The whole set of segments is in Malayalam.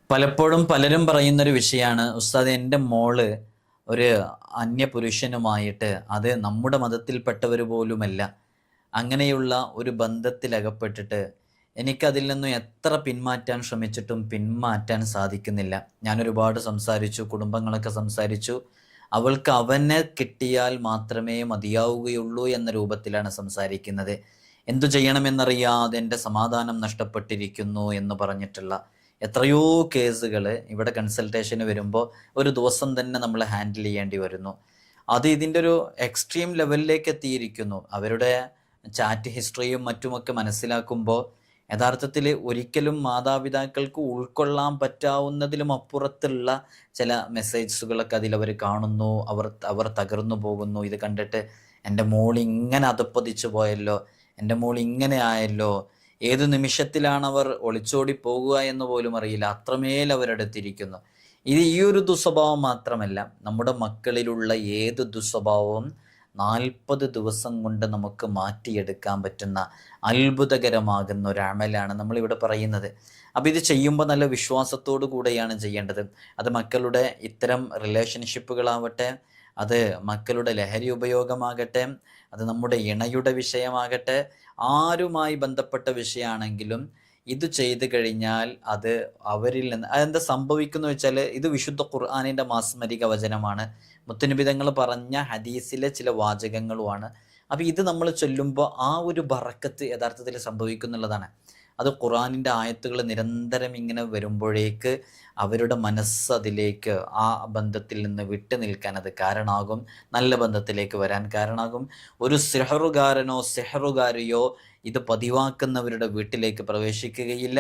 പലപ്പോഴും പലരും പറയുന്നൊരു വിഷയമാണ്, ഉസ്താദ് എൻ്റെ മോള് ഒരു അന്യപുരുഷനുമായിട്ട്, അത് നമ്മുടെ മതത്തിൽപ്പെട്ടവർ പോലുമല്ല, അങ്ങനെയുള്ള ഒരു ബന്ധത്തിലകപ്പെട്ടിട്ട് എനിക്കതിൽ നിന്നും എത്ര പിന്മാറ്റാൻ ശ്രമിച്ചിട്ടും പിന്മാറ്റാൻ സാധിക്കുന്നില്ല. ഞാനൊരുപാട് സംസാരിച്ചു, കുടുംബങ്ങളൊക്കെ സംസാരിച്ചു. അവൾക്ക് അവനെ കിട്ടിയാൽ മാത്രമേ മതിയാവുകയുള്ളൂ എന്ന രൂപത്തിലാണ് സംസാരിക്കുന്നത്. എന്തു ചെയ്യണമെന്നറിയാതെ എൻ്റെ സമാധാനം നഷ്ടപ്പെട്ടിരിക്കുന്നു എന്ന് പറഞ്ഞിട്ടുള്ള എത്രയോ കേസുകൾ ഇവിടെ കൺസൾട്ടേഷന് വരുമ്പോൾ ഒരു ദിവസം തന്നെ നമ്മൾ ഹാൻഡിൽ ചെയ്യേണ്ടി വരുന്നു. അത് ഇതിൻ്റെ ഒരു എക്സ്ട്രീം ലെവലിലേക്ക് എത്തിയിരിക്കുന്നു. അവരുടെ ചാറ്റ് ഹിസ്റ്ററിയും മറ്റുമൊക്കെ മനസ്സിലാക്കുമ്പോൾ യഥാർത്ഥത്തിൽ ഒരിക്കലും മാതാപിതാക്കൾക്ക് ഉൾക്കൊള്ളാൻ പറ്റാവുന്നതിലും അപ്പുറത്തുള്ള ചില മെസ്സേജസുകളൊക്കെ അതിലവർ കാണുന്നു. അവർ തകർന്നു പോകുന്നു. ഇത് കണ്ടിട്ട് എൻ്റെ മോൾ ഇങ്ങനെ അധപ്പതിച്ചു പോയല്ലോ, എൻ്റെ മോൾ ഇങ്ങനെ ആയല്ലോ, ഏതു നിമിഷത്തിലാണ് അവർ ഒളിച്ചോടി പോകുക എന്ന് പോലും അറിയില്ല, അത്രമേൽ അവരെടുത്തിരിക്കുന്നു. ഇത് ഈ ഒരു ദുസ്വഭാവം മാത്രമല്ല, നമ്മുടെ മക്കളിലുള്ള ഏത് ദുസ്വഭാവവും 40 ദിവസം കൊണ്ട് നമുക്ക് മാറ്റിയെടുക്കാൻ പറ്റുന്ന അത്ഭുതകരമാകുന്ന ഒരു അമലാണ് നമ്മളിവിടെ പറയുന്നത്. അപ്പോൾ ഇത് ചെയ്യുമ്പോൾ നല്ല വിശ്വാസത്തോടു കൂടെയാണ് ചെയ്യേണ്ടത്. അത് മക്കളുടെ ഇത്തരം റിലേഷൻഷിപ്പുകളാവട്ടെ, അത് മക്കളുടെ ലഹരി ഉപയോഗമാകട്ടെ, അത് നമ്മുടെ ഇണയുടെ വിഷയമാകട്ടെ, ആരുമായി ബന്ധപ്പെട്ട വിഷയമാണെങ്കിലും ഇത് ചെയ്തു കഴിഞ്ഞാൽ അത് അവരിൽ നിന്ന് അതെന്താ സംഭവിക്കുന്നു വെച്ചാൽ, ഇത് വിശുദ്ധ ഖുർആനിൻ്റെ മാസ്മരിക വചനമാണ്, മുത്തുനിബിതങ്ങൾ പറഞ്ഞ ഹദീസിലെ ചില വാചകങ്ങളുമാണ്. അപ്പോൾ ഇത് നമ്മൾ ചൊല്ലുമ്പോൾ ആ ഒരു ബറക്കത്ത് യഥാർത്ഥത്തിൽ സംഭവിക്കുന്നുള്ളതാണ്. അത് ഖുർആനിൻ്റെ ആയത്തുകൾ നിരന്തരം ഇങ്ങനെ വരുമ്പോഴേക്ക് അവരുടെ മനസ്സ് അതിലേക്ക്, ആ ബന്ധത്തിൽ നിന്ന് വിട്ടു നിൽക്കാൻ അത് കാരണമാകും, നല്ല ബന്ധത്തിലേക്ക് വരാൻ കാരണമാകും. ഒരു സിഹറുകാരനോ സിഹറുകാരിയോ ഇത് പതിവാക്കുന്നവരുടെ വീട്ടിലേക്ക് പ്രവേശിക്കുകയില്ല.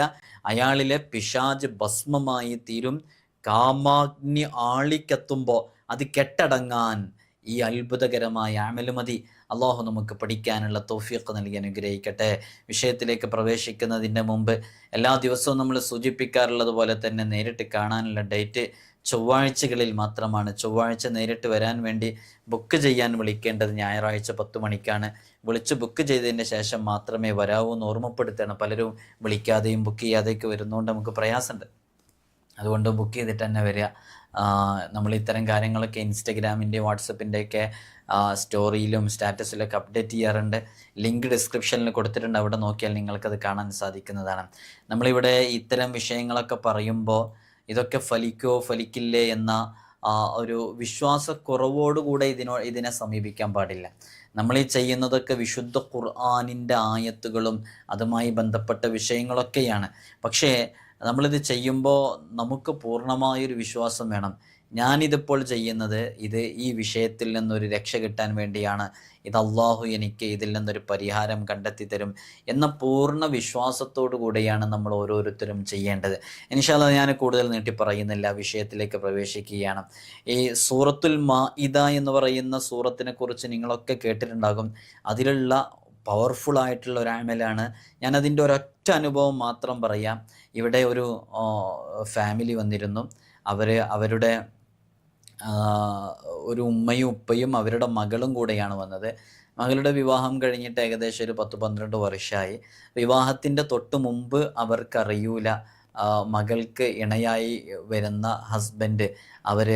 അയാളിലെ പിശാച് ഭസ്മമായി തീരും. കാമാഗ്നി ആളിക്കത്തുമ്പോൾ അത് കെട്ടടങ്ങാൻ ഈ അത്ഭുതകരമായ അമല് മതി. അള്ളാഹു നമുക്ക് പഠിക്കാനുള്ള തൗഫീഖ് നൽകി അനുഗ്രഹിക്കട്ടെ. വിഷയത്തിലേക്ക് പ്രവേശിക്കുന്നതിൻ്റെ മുമ്പ് എല്ലാ ദിവസവും നമ്മൾ സൂചിപ്പിക്കാറുള്ളത് പോലെ തന്നെ നേരിട്ട് കാണാനുള്ള ഡേറ്റ് ചൊവ്വാഴ്ചകളിൽ മാത്രമാണ്. ചൊവ്വാഴ്ച നേരിട്ട് വരാൻ വേണ്ടി ബുക്ക് ചെയ്യാൻ വിളിക്കേണ്ടത് ഞായറാഴ്ച 10 മണിക്കാണ്. വിളിച്ച് ബുക്ക് ചെയ്തതിന് ശേഷം മാത്രമേ വരാവൂ എന്ന് ഓർമ്മപ്പെടുത്തണം. പലരും വിളിക്കാതെയും ബുക്ക് ചെയ്യാതെയൊക്കെ വരുന്നതുകൊണ്ട് നമുക്ക് പ്രയാസമുണ്ട്. അതുകൊണ്ട് ബുക്ക് ചെയ്തിട്ട് തന്നെ വരിക. നമ്മൾ ഇത്തരം കാര്യങ്ങളൊക്കെ ഇൻസ്റ്റഗ്രാമിൻ്റെയും വാട്സപ്പിൻ്റെയൊക്കെ സ്റ്റോറിയിലും സ്റ്റാറ്റസിലൊക്കെ അപ്ഡേറ്റ് ചെയ്യാറുണ്ട്. ലിങ്ക് ഡിസ്ക്രിപ്ഷനിൽ കൊടുത്തിട്ടുണ്ട്, അവിടെ നോക്കിയാൽ നിങ്ങൾക്കത് കാണാൻ സാധിക്കുന്നതാണ്. നമ്മളിവിടെ ഇത്തരം വിഷയങ്ങളൊക്കെ പറയുമ്പോൾ ഇതൊക്കെ ഫലിക്കോ ഫലിക്കില്ലേ എന്ന ഒരു വിശ്വാസക്കുറവോടുകൂടെ ഇതിനെ സമീപിക്കാൻ പാടില്ല. നമ്മൾ ഈ ചെയ്യുന്നതൊക്കെ വിശുദ്ധ ഖുർആനിൻ്റെ ആയത്തുകളും അതുമായി ബന്ധപ്പെട്ട വിഷയങ്ങളൊക്കെയാണ്. പക്ഷേ നമ്മളിത് ചെയ്യുമ്പോൾ നമുക്ക് പൂർണ്ണമായൊരു വിശ്വാസം വേണം. ഞാനിതിപ്പോൾ ചെയ്യുന്നത് ഈ വിഷയത്തിൽ നിന്നൊരു രക്ഷ കിട്ടാൻ വേണ്ടിയാണ്, ഇത് അള്ളാഹു എനിക്ക് ഇതിൽ നിന്നൊരു പരിഹാരം കണ്ടെത്തി തരും എന്ന പൂർണ്ണ വിശ്വാസത്തോടു കൂടെയാണ് നമ്മൾ ഓരോരുത്തരും ചെയ്യേണ്ടത്. ഇൻഷാ അല്ലാഹ് ഞാൻ കൂടുതൽ നീട്ടി പറയുന്നില്ല, വിഷയത്തിലേക്ക് പ്രവേശിക്കുകയാണ്. ഈ സൂറത്തുൽ മാഇദ എന്ന് പറയുന്ന സൂറത്തിനെ കുറിച്ച് നിങ്ങളൊക്കെ കേട്ടിട്ടുണ്ടാകും. അതിലുള്ള പവർഫുൾ ആയിട്ടുള്ള ഒരു അമലാണ്. ഞാനതിൻ്റെ ഒരൊറ്റ അനുഭവം മാത്രം പറയാം. ഇവിടെ ഒരു ഫാമിലി വന്നിരുന്നു. അവരുടെ ഒരു ഉമ്മയും ഉപ്പയും അവരുടെ മകളും കൂടെയാണ് വന്നത്. മകളുടെ വിവാഹം കഴിഞ്ഞിട്ട് ഏകദേശം ഒരു 10-12 വർഷമായി. വിവാഹത്തിൻ്റെ തൊട്ട് മുമ്പ് അവർക്കറിയൂല മകൾക്ക് ഇണയായി വരുന്ന ഹസ്ബൻഡ് അവർ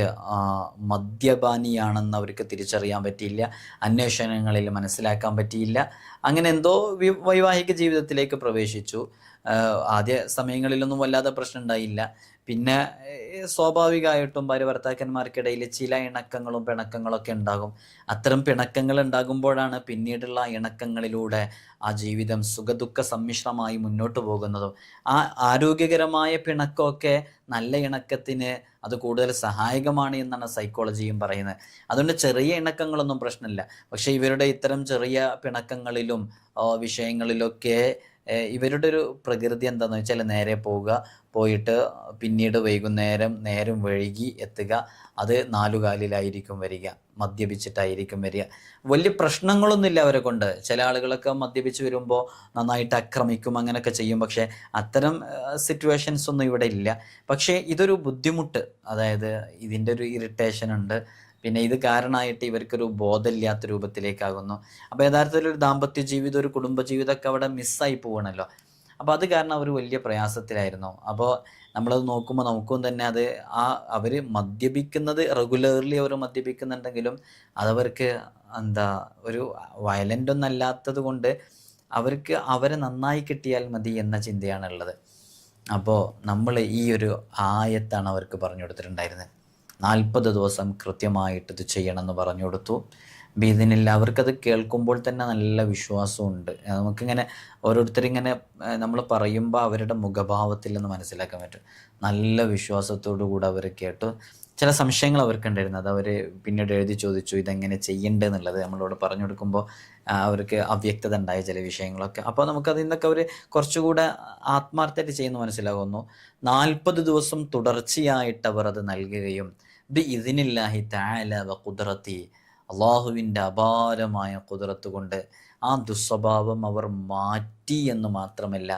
മദ്യപാനിയാണെന്ന് അവർക്ക് തിരിച്ചറിയാൻ പറ്റിയില്ല. അന്വേഷണങ്ങളിൽ മനസ്സിലാക്കാൻ പറ്റിയില്ല. അങ്ങനെ എന്തോ വൈവാഹിക ജീവിതത്തിലേക്ക് പ്രവേശിച്ചു. ആദ്യ സമയങ്ങളിലൊന്നും വല്ലാതെ പ്രശ്നം ഉണ്ടായില്ല. പിന്നെ സ്വാഭാവികമായിട്ടും ഭാര്യ ഭർത്താക്കന്മാർക്കിടയിൽ ചില ഇണക്കങ്ങളും പിണക്കങ്ങളൊക്കെ ഉണ്ടാകും. അത്തരം പിണക്കങ്ങൾ ഉണ്ടാകുമ്പോഴാണ് പിന്നീടുള്ള ഇണക്കങ്ങളിലൂടെ ആ ജീവിതം സുഖദുഃഖ സമ്മിശ്രമായി മുന്നോട്ട് പോകുന്നതും. ആ ആരോഗ്യകരമായ പിണക്കമൊക്കെ നല്ല ഇണക്കത്തിന് അത് കൂടുതൽ സഹായകമാണ് എന്നാണ് സൈക്കോളജിയും പറയുന്നത്. അതുകൊണ്ട് ചെറിയ ഇണക്കങ്ങളൊന്നും പ്രശ്നമില്ല. പക്ഷേ ഇവരുടെ ഇത്തരം ചെറിയ പിണക്കങ്ങളിലും വിഷയങ്ങളിലൊക്കെ ഇവരുടെ ഒരു പ്രകൃതി എന്താണെന്ന് വെച്ചാൽ നേരെ പോവുക, പോയിട്ട് പിന്നീട് വൈകുന്നേരം നേരം വൈകി എത്തുക, അത് 4 കാലിലായിരിക്കും വരിക, മദ്യപിച്ചിട്ടായിരിക്കും വരിക. വലിയ പ്രശ്നങ്ങളൊന്നുമില്ല അവരെ കൊണ്ട്. ചില ആളുകളൊക്കെ മദ്യപിച്ച് വരുമ്പോൾ നന്നായിട്ട് ആക്രമിക്കും, അങ്ങനെയൊക്കെ ചെയ്യും. പക്ഷേ അത്തരം സിറ്റുവേഷൻസ് ഒന്നും ഇവിടെ ഇല്ല. പക്ഷേ ഇതൊരു ബുദ്ധിമുട്ട്, അതായത് ഇതിൻ്റെ ഒരു ഇറിറ്റേഷൻ ഉണ്ട്. പിന്നെ ഇത് കാരണമായിട്ട് ഇവർക്കൊരു ബോധമില്ലാത്ത രൂപത്തിലേക്കാകുന്നു. അപ്പോൾ യഥാർത്ഥത്തിൽ ഒരു ദാമ്പത്യ ജീവിതം, ഒരു കുടുംബജീവിതമൊക്കെ അവിടെ മിസ്സായി പോകണമല്ലോ. അപ്പോൾ അത് കാരണം അവർ വലിയ പ്രയാസത്തിലായിരുന്നു. അപ്പോൾ നമ്മളത് നോക്കുമ്പോൾ നമുക്കും തന്നെ അത് അവർ മദ്യപിക്കുന്നത് റെഗുലർലി അവർ മദ്യപിക്കുന്നുണ്ടെങ്കിലും അതവർക്ക് എന്താ ഒരു വയലൻ്റ് ഒന്നും അല്ലാത്തത് കൊണ്ട് അവർക്ക് അവരെ നന്നായി കിട്ടിയാൽ മതി എന്ന ചിന്തയാണുള്ളത്. അപ്പോൾ നമ്മൾ ഈ ഒരു ആയത്താണ് അവർക്ക് പറഞ്ഞു കൊടുത്തിട്ടുണ്ടായിരുന്നത്. 40 ദിവസം കൃത്യമായിട്ട് ഇത് ചെയ്യണമെന്ന് പറഞ്ഞു കൊടുത്തു. ബീദിനില്ല അവർക്കത് കേൾക്കുമ്പോൾ തന്നെ നല്ല വിശ്വാസമുണ്ട്. നമുക്കിങ്ങനെ ഓരോരുത്തരിങ്ങനെ നമ്മൾ പറയുമ്പോൾ അവരുടെ മുഖഭാവത്തിൽ നിന്ന് മനസ്സിലാക്കാൻ പറ്റും. നല്ല വിശ്വാസത്തോടു കൂടെ അവർ കേട്ടു. ചില സംശയങ്ങൾ അവർക്കുണ്ടായിരുന്നു. അത് അവർ പിന്നീട് എഴുതി ചോദിച്ചു ഇതെങ്ങനെ ചെയ്യേണ്ടതെന്നുള്ളത് നമ്മളോട് പറഞ്ഞു കൊടുക്കുമ്പോൾ അവർക്ക് അവ്യക്തത ഉണ്ടായ ചില വിഷയങ്ങളൊക്കെ. അപ്പോൾ നമുക്കതിൽ നിന്നൊക്കെ അവർ കുറച്ചുകൂടെ ആത്മാർത്ഥമായിട്ട് ചെയ്യുന്നു മനസ്സിലാകുന്നു. 40 ദിവസം തുടർച്ചയായിട്ട് അവർ അത് നൽകുകയും ബി ഇതിനില്ലാഹി തആല വ ഖുദ്റതി, അള്ളാഹുവിൻ്റെ അപാരമായ ഖുദ്റത്ത് കൊണ്ട് ആ ദുസ്വഭാവം അവർ മാറ്റി എന്ന് മാത്രമല്ല,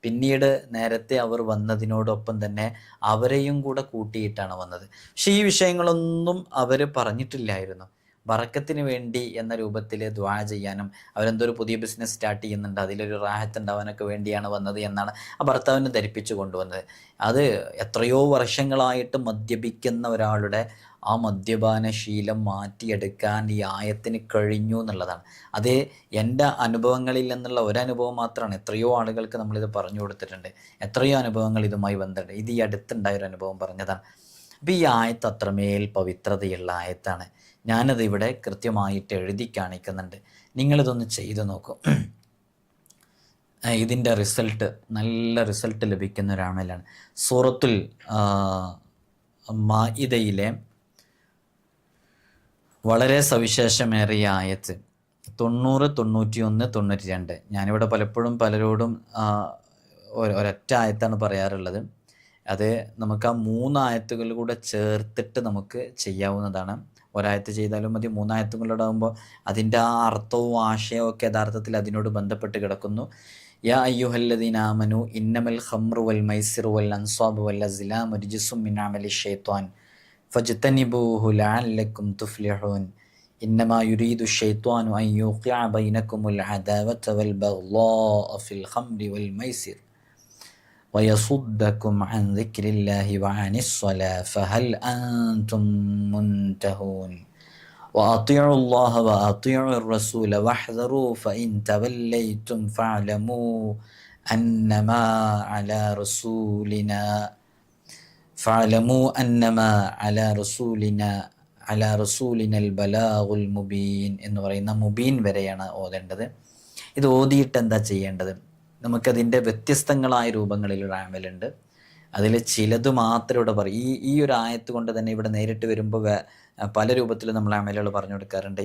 പിന്നീട് നേരത്തെ അവർ വന്നതിനോടൊപ്പം തന്നെ അവരെയും കൂടെ കൂട്ടിയിട്ടാണ് വന്നത്. പക്ഷെ ഈ വിഷയങ്ങളൊന്നും അവർ പറഞ്ഞിട്ടില്ലായിരുന്നു. ബറക്കത്തിന് വേണ്ടി എന്ന രൂപത്തിൽ ദുആ ചെയ്യാനും അവരെന്തോ ഒരു പുതിയ ബിസിനസ് സ്റ്റാർട്ട് ചെയ്യുന്നുണ്ട്, അതിലൊരു റാഹത്ത് ഉണ്ടാവാനൊക്കെ വേണ്ടിയാണ് വന്നത് എന്നാണ് ആ ഭർത്താവിനെ ധരിപ്പിച്ചു കൊണ്ടുവന്നത്. അത് എത്രയോ വർഷങ്ങളായിട്ട് മദ്യപിക്കുന്ന ഒരാളുടെ ആ മദ്യപാന ശീലം മാറ്റിയെടുക്കാൻ ഈ ആയത്തിന് കഴിഞ്ഞു എന്നുള്ളതാണ്. അത് എൻ്റെ അനുഭവങ്ങളിൽ നിന്നുള്ള ഒരനുഭവം മാത്രമാണ്. എത്രയോ ആളുകൾക്ക് നമ്മളിത് പറഞ്ഞു കൊടുത്തിട്ടുണ്ട്, എത്രയോ അനുഭവങ്ങൾ ഇതുമായി ബന്ധമുണ്ട്. ഇത് ഈ അടുത്തുണ്ടായൊരു അനുഭവം പറഞ്ഞതാണ്. അപ്പോൾ ഈ ആയത്ത് അത്രമേൽ പവിത്രതയുള്ള ആയത്താണ്. ഞാനത് ഇവിടെ കൃത്യമായിട്ട് എഴുതി കാണിക്കുന്നുണ്ട്, നിങ്ങളിതൊന്ന് ചെയ്തു നോക്കൂ. ഇതിൻ്റെ റിസൾട്ട്, നല്ല റിസൾട്ട് ലഭിക്കുന്ന ഒരു അമലാണ്. സൂറത്തുൽ മാഇദയിലെ വളരെ സവിശേഷമേറിയ ആയത്ത് 90, 91, 92. ഞാനിവിടെ പലപ്പോഴും പലരോടും ഒരൊറ്റ ആയത്താണ് പറയാറുള്ളത്. അത് നമുക്ക് ആ 3 ആയത്തുകൾ കൂടെ ചേർത്തിട്ട് നമുക്ക് ചെയ്യാവുന്നതാണ്. ഒരായത്ത് ചെയ്താലും മതി, 3 ആയത്തുകളോടെ ആകുമ്പോൾ അതിൻ്റെ ആ അർത്ഥവും ആശയവും ഒക്കെ യഥാർത്ഥത്തിൽ അതിനോട് ബന്ധപ്പെട്ട് കിടക്കുന്നു. യാ അയ്യുഹല്ലദീന ആമനു ഇന്നമൽ ഖംറു വൽ മൈസിറു വൽ അൻസാബു വൽ അസ്ലാമു റിജ്സും മിൻ അമലി ശൈത്വാൻ ഫജ്തനിബൂഹു ലഅല്ലക്കും തുഫ്ലിഹൂൻ ഇന്നമാ യുരീദു ശൈത്വാനു അൻ യൂഖിഅ ബൈനകുമുൽ അദാവത വൽ ബഗ്ളാഅ ഫിൽ ഖംറി വൽ മൈസിർ ويصدكم عن ذكر الله وعن الصلاة فهل أنتم منتهون وأطيعوا الله وأطيعوا الرسول واحذروا فإن توليتم فاعلموا أنما على رسولنا البلاغ المبين എന്ന് പറയുന്ന മുബീൻ വരെയാണ് ഓതേണ്ടത്. ഇത് ഓതിയിട്ട് എന്താ ചെയ്യേണ്ടത്? നമുക്കതിൻ്റെ വ്യത്യസ്തങ്ങളായ രൂപങ്ങളിലൊരു അമലുണ്ട്. അതിൽ ചിലത് മാത്രം ഇവിടെ പറയും. ഈ ഒരു ആയത്ത് കൊണ്ട് തന്നെ ഇവിടെ നേരിട്ട് വരുമ്പോൾ പല രൂപത്തിൽ നമ്മൾ അമലുകൾ പറഞ്ഞു കൊടുക്കാറുണ്ട്.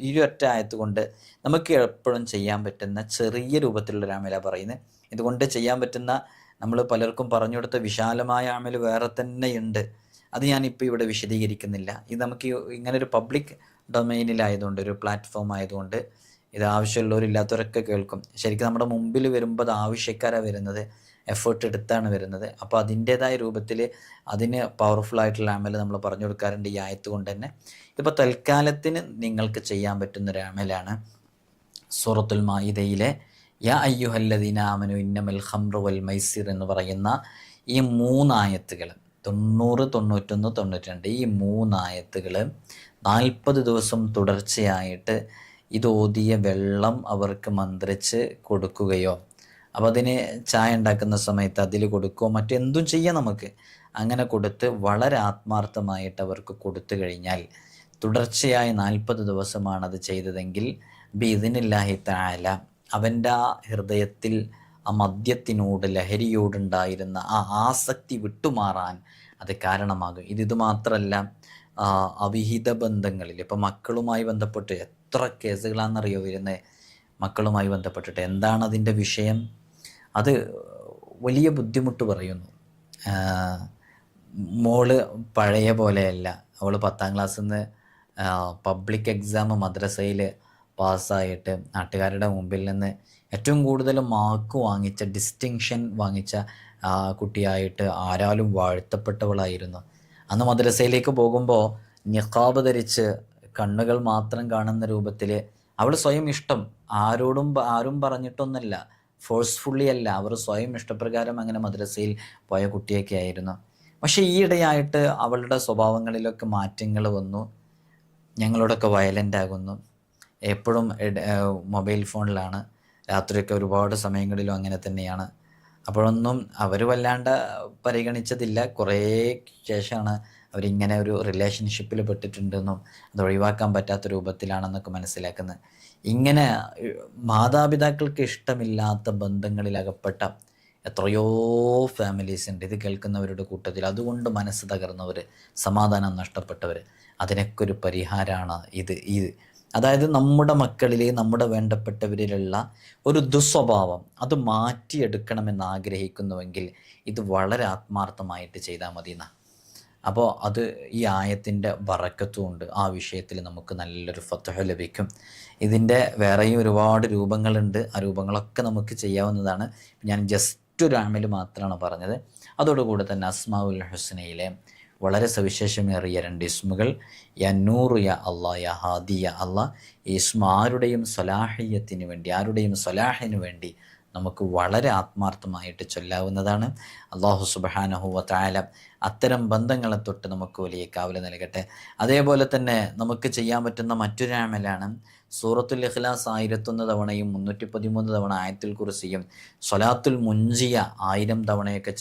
ഈ ഒറ്റ ആയത്ത് കൊണ്ട് നമുക്ക് എപ്പോഴും ചെയ്യാൻ പറ്റുന്ന ചെറിയ രൂപത്തിലുള്ളൊരു അമലാണ് പറയുന്നത്. ഇതുകൊണ്ട് ചെയ്യാൻ പറ്റുന്ന നമ്മൾ പലർക്കും പറഞ്ഞു കൊടുത്ത വിശാലമായ അമൽ വേറെ തന്നെയുണ്ട്. അത് ഞാനിപ്പോൾ ഇവിടെ വിശദീകരിക്കുന്നില്ല. ഇത് നമുക്ക് ഇങ്ങനൊരു പബ്ലിക് ഡൊമൈനിലായതുകൊണ്ട്, ഒരു പ്ലാറ്റ്ഫോം ആയതുകൊണ്ട് ഇത് ആവശ്യമുള്ളവരില്ലാത്തവരൊക്കെ കേൾക്കും. ശരിക്കും നമ്മുടെ മുമ്പിൽ വരുമ്പോൾ അത് ആവശ്യക്കാരാണ് വരുന്നത്, എഫേർട്ട് എടുത്താണ് വരുന്നത്. അപ്പോൾ അതിൻ്റേതായ രൂപത്തിൽ അതിന് പവർഫുള്ളായിട്ടുള്ള അമൽ നമ്മൾ പറഞ്ഞു കൊടുക്കാറുണ്ട് ഈ ആയത്ത് കൊണ്ട് തന്നെ. ഇതിപ്പോൾ തൽക്കാലത്തിന് നിങ്ങൾക്ക് ചെയ്യാൻ പറ്റുന്നൊരു അമലാണ് സൂറത്തുൽ മാഇദയിലെ യാ അയ്യുഹല്ലദീന ആമനു ഇന്നമൽ ഖംറു വൽ മൈസിർ എന്ന് പറയുന്ന ഈ 3 ആയത്തുകൾ, 90, 91, 92, ഈ 3 ആയത്തുകൾ 40 ദിവസം തുടർച്ചയായിട്ട് ഇത് ഓതിയ വെള്ളം അവർക്ക് മന്ത്രിച്ച് കൊടുക്കുകയോ, അപ്പോൾ അതിന് ചായ ഉണ്ടാക്കുന്ന സമയത്ത് അതിൽ കൊടുക്കുകയോ മറ്റെന്തും ചെയ്യാം നമുക്ക്. അങ്ങനെ കൊടുത്ത് വളരെ ആത്മാർത്ഥമായിട്ട് അവർക്ക് കൊടുത്തു കഴിഞ്ഞാൽ, തുടർച്ചയായി 40 ദിവസമാണ് അത് ചെയ്തതെങ്കിൽ ബിഇദ്നില്ലാഹി തആല അവൻ്റെ ആ ഹൃദയത്തിൽ ആ മദ്യത്തിനോട്, ലഹരിയോടുണ്ടായിരുന്ന ആ ആസക്തി വിട്ടുമാറാൻ അത് കാരണമാകും. ഇത് മാത്രമല്ല, അവിഹിത ബന്ധങ്ങളിൽ ഇപ്പം മക്കളുമായി ബന്ധപ്പെട്ട് എത്ര കേസുകളാണെന്നറിയോ വരുന്നത്. മക്കളുമായി ബന്ധപ്പെട്ടിട്ട് എന്താണ് അതിൻ്റെ വിഷയം? അത് വലിയ ബുദ്ധിമുട്ട് പറയുന്നു. മോള് പഴയ പോലെയല്ല. അവൾ 10ാം ക്ലാസ്സിൽ നിന്ന് പബ്ലിക് എക്സാം മദ്രസയിൽ പാസ്സായിട്ട് നാട്ടുകാരുടെ മുമ്പിൽ നിന്ന് ഏറ്റവും കൂടുതൽ മാർക്ക് വാങ്ങിച്ച, ഡിസ്റ്റിങ്ഷൻ വാങ്ങിച്ച കുട്ടിയായിട്ട് ആരാലും വാഴ്ത്തപ്പെട്ടവളായിരുന്നു. അന്ന് മദ്രസയിലേക്ക് പോകുമ്പോൾ നിഖാബ് ധരിച്ച് കണ്ണുകൾ മാത്രം കാണുന്ന രൂപത്തിൽ അവൾ സ്വയം ഇഷ്ടം, ആരും പറഞ്ഞിട്ടൊന്നുമല്ല, ഫോഴ്സ്ഫുള്ളി അല്ല, അവർ സ്വയം ഇഷ്ടപ്രകാരം അങ്ങനെ മദ്രസയിൽ പോയ കുട്ടിയൊക്കെ ആയിരുന്നു. പക്ഷേ ഈയിടെയായിട്ട് അവളുടെ സ്വഭാവങ്ങളിലൊക്കെ മാറ്റങ്ങൾ വന്നു. ഞങ്ങളോടൊക്കെ വയലൻ്റ് ആകുന്നു. എപ്പോഴും മൊബൈൽ ഫോണിലാണ്. രാത്രിയൊക്കെ ഒരുപാട് സമയങ്ങളിലും അങ്ങനെ തന്നെയാണ്. അപ്പോഴൊന്നും അവർ വല്ലാണ്ട് പരിഗണിച്ചതില്ല. കുറേ ശേഷമാണ് അവരിങ്ങനെ ഒരു റിലേഷൻഷിപ്പിൽ പെട്ടിട്ടുണ്ടെന്നും അത് ഒഴിവാക്കാൻ പറ്റാത്ത രൂപത്തിലാണെന്നൊക്കെ മനസ്സിലാക്കുന്നത്. ഇങ്ങനെ മാതാപിതാക്കൾക്ക് ഇഷ്ടമില്ലാത്ത ബന്ധങ്ങളിൽ അകപ്പെട്ട എത്രയോ ഫാമിലീസ് ഉണ്ട് ഇത് കേൾക്കുന്നവരുടെ കൂട്ടത്തിൽ. അതുകൊണ്ട് മനസ്സ് തകർന്നവർ, സമാധാനം നഷ്ടപ്പെട്ടവർ, അതിനൊക്കെ ഒരു പരിഹാരമാണ് ഇത്. അതായത് നമ്മുടെ മക്കളിൽ, നമ്മുടെ വേണ്ടപ്പെട്ടവരിലുള്ള ഒരു ദുസ്വഭാവം അത് മാറ്റിയെടുക്കണമെന്ന് ആഗ്രഹിക്കുന്നുവെങ്കിൽ ഇത് വളരെ ആത്മാർത്ഥമായിട്ട് ചെയ്താൽ മതി എന്നാണ്. അപ്പോൾ അത് ഈ ആയത്തിൻ്റെ ബറക്കത്തും ഉണ്ട്. ആ വിഷയത്തിൽ നമുക്ക് നല്ലൊരു ഫത്ഹ് ലഭിക്കും. ഇതിൻ്റെ വേറെയും ഒരുപാട് രൂപങ്ങളുണ്ട്. ആ രൂപങ്ങളൊക്കെ നമുക്ക് ചെയ്യാവുന്നതാണ്. ഞാൻ ജസ്റ്റ് ഒരു അമൽ മാത്രമാണ് പറഞ്ഞത്. അതോടുകൂടി തന്നെ അസ്മാഉൽ ഹുസ്നയിലെ വളരെ സവിശേഷമേറിയ 2 ഇസ്മുകൾ, യാ നൂറ് യാ അള്ളാ, യാ ഹാദി യാ അള്ളാ. ഈ ഇസ്മ ആരുടെയും സ്വലാഹിയത്തിന് വേണ്ടി, ആരുടെയും സ്വലാഹിന് വേണ്ടി നമുക്ക് വളരെ ആത്മാർത്ഥമായിട്ട് ചൊല്ലാവുന്നതാണ്. അല്ലാഹു സുബ്ഹാനഹു വ തആല അത്തരം ബന്ധങ്ങളെ തൊട്ട് നമുക്ക് വലിയ കാവൽ നൽകട്ടെ. അതേപോലെ തന്നെ നമുക്ക് ചെയ്യാൻ പറ്റുന്ന മറ്റൊരു അമലാണ് സൂറത്തുൽ ഇഖ്ലാസ് 1001 തവണയും 313 തവണ ആയത്തുൽ കുർസിയും സ്വലാത്തുൽ മുൻജിയ 1000 തവണയൊക്കെ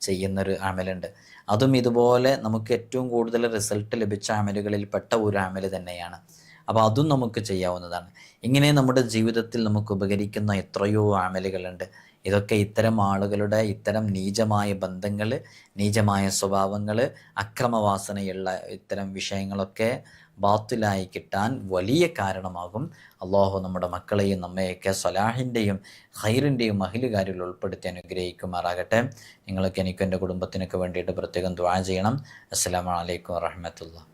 ചെയ്യുന്നൊരു അമലുണ്ട്. അതും ഇതുപോലെ നമുക്ക് ഏറ്റവും കൂടുതൽ റിസൾട്ട് ലഭിച്ച അമലുകളിൽ പെട്ട ഒരു അമൽ തന്നെയാണ്. അപ്പോൾ അതും നമുക്ക് ചെയ്യാവുന്നതാണ്. ഇങ്ങനെ നമ്മുടെ ജീവിതത്തിൽ നമുക്ക് ഉപകരിക്കുന്ന എത്രയോ അമലുകളുണ്ട്. ഇതൊക്കെ ഇത്തരം ആളുകളുടെ ഇത്തരം നീചമായ ബന്ധങ്ങൾ, നീചമായ സ്വഭാവങ്ങൾ, അക്രമവാസനയുള്ള ഇത്തരം വിഷയങ്ങളൊക്കെ ബാത്തിലായി കിട്ടാൻ വലിയ കാരണമാകും. അള്ളാഹു നമ്മുടെ മക്കളെയും നമ്മയൊക്കെ സ്വലാഹിൻ്റെയും ഖൈറിൻ്റെയും അഹ്ലുകാരിൽ ഉൾപ്പെടുത്തി അനുഗ്രഹിക്കുമാറാകട്ടെ. നിങ്ങളൊക്കെ എനിക്കും എൻ്റെ കുടുംബത്തിനൊക്കെ വേണ്ടിയിട്ട് പ്രത്യേകം ദുആ ചെയ്യണം. അസ്സലാമു അലൈക്കും വറഹ്മത്തുള്ളാഹി.